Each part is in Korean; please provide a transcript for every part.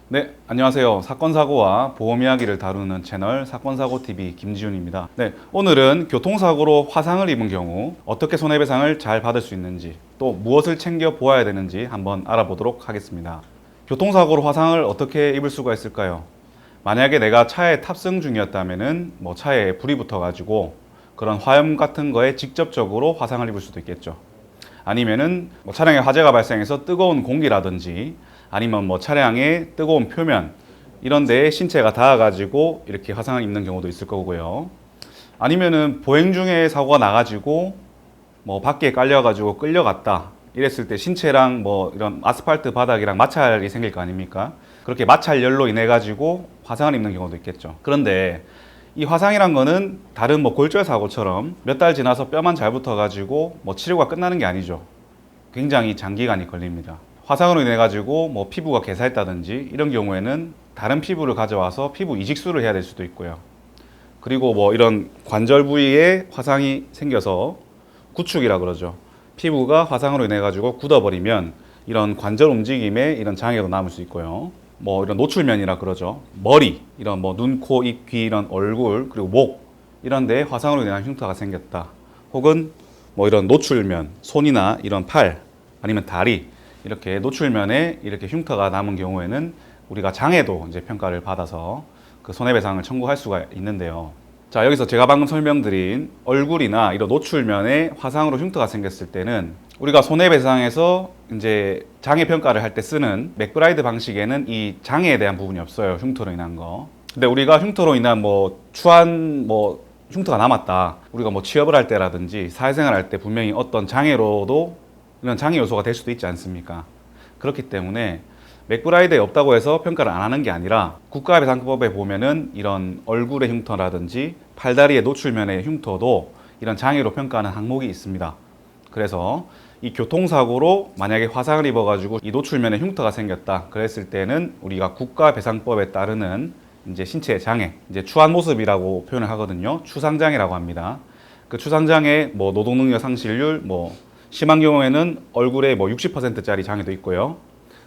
네, 안녕하세요. 사건사고와 보험 이야기를 다루는 채널 사건사고TV 김지훈입니다. 네, 오늘은 교통사고로 화상을 입은 경우 어떻게 손해배상을 잘 받을 수 있는지 또 무엇을 챙겨 보아야 되는지 한번 알아보도록 하겠습니다. 교통사고로 화상을 어떻게 입을 수가 있을까요? 만약에 내가 차에 탑승 중이었다면은 차에 불이 붙어가지고 그런 화염 같은 거에 직접적으로 화상을 입을 수도 있겠죠. 아니면은 차량에 화재가 발생해서 뜨거운 공기라든지 아니면 차량의 뜨거운 표면 이런 데에 신체가 닿아가지고 이렇게 화상을 입는 경우도 있을 거고요. 아니면은 보행 중에 사고가 나가지고 밖에 깔려가지고 끌려갔다 이랬을 때 신체랑 이런 아스팔트 바닥이랑 마찰이 생길 거 아닙니까? 그렇게 마찰열로 인해 가지고 화상을 입는 경우도 있겠죠. 그런데 이 화상이란 거는 다른 골절 사고처럼 몇 달 지나서 뼈만 잘 붙어가지고 치료가 끝나는 게 아니죠. 굉장히 장기간이 걸립니다. 화상으로 인해 가지고 피부가 개사했다든지 이런 경우에는 다른 피부를 가져와서 피부 이식술을 해야 될 수도 있고요. 그리고 이런 관절 부위에 화상이 생겨서 구축이라 그러죠. 피부가 화상으로 인해 가지고 굳어버리면 이런 관절 움직임에 이런 장애도 남을 수 있고요. 이런 노출면이라 그러죠. 머리, 이런 눈, 코, 입, 귀, 이런 얼굴, 그리고 목 이런 데에 화상으로 인한 흉터가 생겼다. 혹은 이런 노출면, 손이나 이런 팔 아니면 다리 이렇게 노출면에 이렇게 흉터가 남은 경우에는 우리가 장애도 이제 평가를 받아서 그 손해배상을 청구할 수가 있는데요. 자, 여기서 제가 방금 설명드린 얼굴이나 이런 노출면에 화상으로 흉터가 생겼을 때는 우리가 손해배상에서 이제 장애 평가를 할 때 쓰는 맥브라이드 방식에는 이 장애에 대한 부분이 없어요. 흉터로 인한 거. 근데 우리가 흉터로 인한 추한 흉터가 남았다. 우리가 취업을 할 때라든지 사회생활 할 때 분명히 어떤 장애로도 이런 장애 요소가 될 수도 있지 않습니까? 그렇기 때문에 맥브라이드에 없다고 해서 평가를 안 하는 게 아니라 국가배상법에 보면은 이런 얼굴의 흉터라든지 팔다리의 노출면의 흉터도 이런 장애로 평가하는 항목이 있습니다. 그래서 이 교통사고로 만약에 화상을 입어가지고 이 노출면에 흉터가 생겼다. 그랬을 때는 우리가 국가배상법에 따르는 이제 신체 장애, 이제 추한 모습이라고 표현을 하거든요. 추상장애라고 합니다. 그 추상장애, 노동능력 상실률, 심한 경우에는 얼굴에 60%짜리 장애도 있고요.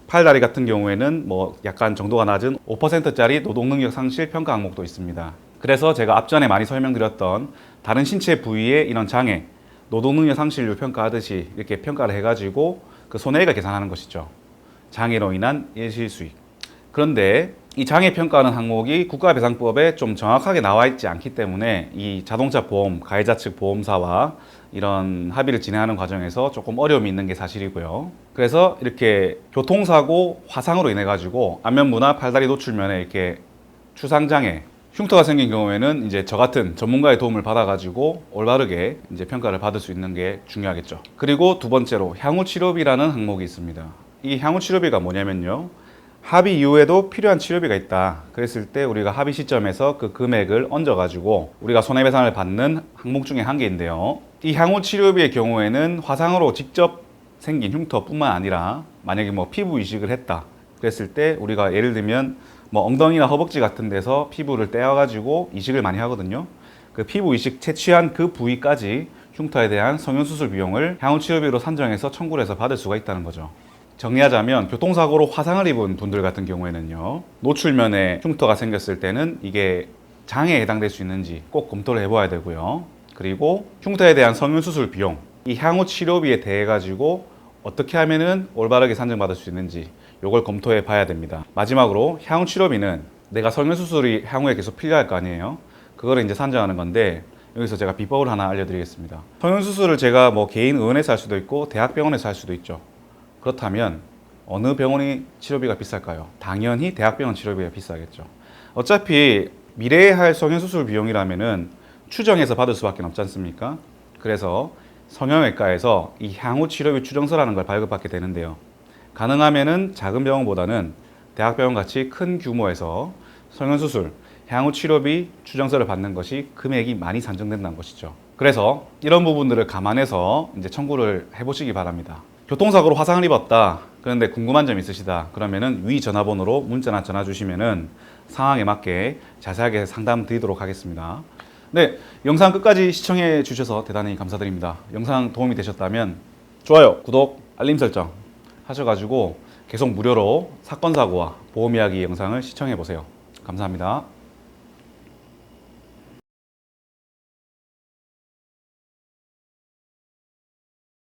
팔다리 같은 경우에는 약간 정도가 낮은 5%짜리 노동능력 상실 평가 항목도 있습니다. 그래서 제가 앞전에 많이 설명드렸던 다른 신체 부위의 이런 장애, 노동능력 상실률 평가하듯이 이렇게 평가를 해가지고 그 손해액을 계산하는 것이죠. 장애로 인한 일실수익. 그런데 이 장애 평가하는 항목이 국가배상법에 좀 정확하게 나와 있지 않기 때문에 이 자동차 보험, 가해자 측 보험사와 이런 합의를 진행하는 과정에서 조금 어려움이 있는 게 사실이고요. 그래서 이렇게 교통사고 화상으로 인해 가지고 안면부나 팔다리 노출면에 이렇게 추상장애, 흉터가 생긴 경우에는 이제 저 같은 전문가의 도움을 받아가지고 올바르게 이제 평가를 받을 수 있는 게 중요하겠죠. 그리고 두 번째로 향후치료비라는 항목이 있습니다. 이 향후치료비가 뭐냐면요. 합의 이후에도 필요한 치료비가 있다. 그랬을 때 우리가 합의 시점에서 그 금액을 얹어가지고 우리가 손해배상을 받는 항목 중에 한 개인데요. 이 향후치료비의 경우에는 화상으로 직접 생긴 흉터뿐만 아니라 만약에 피부 이식을 했다. 그랬을 때 우리가 예를 들면 엉덩이나 허벅지 같은 데서 피부를 떼어가지고 이식을 많이 하거든요. 그 피부 이식 채취한 그 부위까지 흉터에 대한 성형수술 비용을 향후치료비로 산정해서 청구를 해서 받을 수가 있다는 거죠. 정리하자면 교통사고로 화상을 입은 분들 같은 경우에는요. 노출면에 흉터가 생겼을 때는 이게 장애에 해당될 수 있는지 꼭 검토를 해봐야 되고요. 그리고 흉터에 대한 성형수술 비용, 이 향후치료비에 대해 가지고 어떻게 하면은 올바르게 산정받을 수 있는지 이걸 검토해 봐야 됩니다. 마지막으로 향후치료비는 내가 성형수술이 향후에 계속 필요할 거 아니에요. 그거를 이제 산정하는 건데 여기서 제가 비법을 하나 알려드리겠습니다. 성형수술을 제가 개인 의원에서 할 수도 있고 대학병원에서 할 수도 있죠. 그렇다면 어느 병원이 치료비가 비쌀까요? 당연히 대학병원 치료비가 비싸겠죠. 어차피 미래에 할 성형수술 비용이라면은 추정해서 받을 수밖에 없지 않습니까? 그래서 성형외과에서 이 향후치료비 추정서라는 걸 발급받게 되는데요. 가능하면은 작은 병원보다는 대학병원 같이 큰 규모에서 성형수술, 향후치료비 추정서를 받는 것이 금액이 많이 산정된다는 것이죠. 그래서 이런 부분들을 감안해서 이제 청구를 해보시기 바랍니다. 교통사고로 화상을 입었다. 그런데 궁금한 점 있으시다. 그러면은 위 전화번호로 문자나 전화 주시면은 상황에 맞게 자세하게 상담 드리도록 하겠습니다. 네, 영상 끝까지 시청해 주셔서 대단히 감사드립니다. 영상 도움이 되셨다면 좋아요, 구독, 알림 설정 하셔가지고 계속 무료로 사건 사고와 보험 이야기 영상을 시청해 보세요. 감사합니다.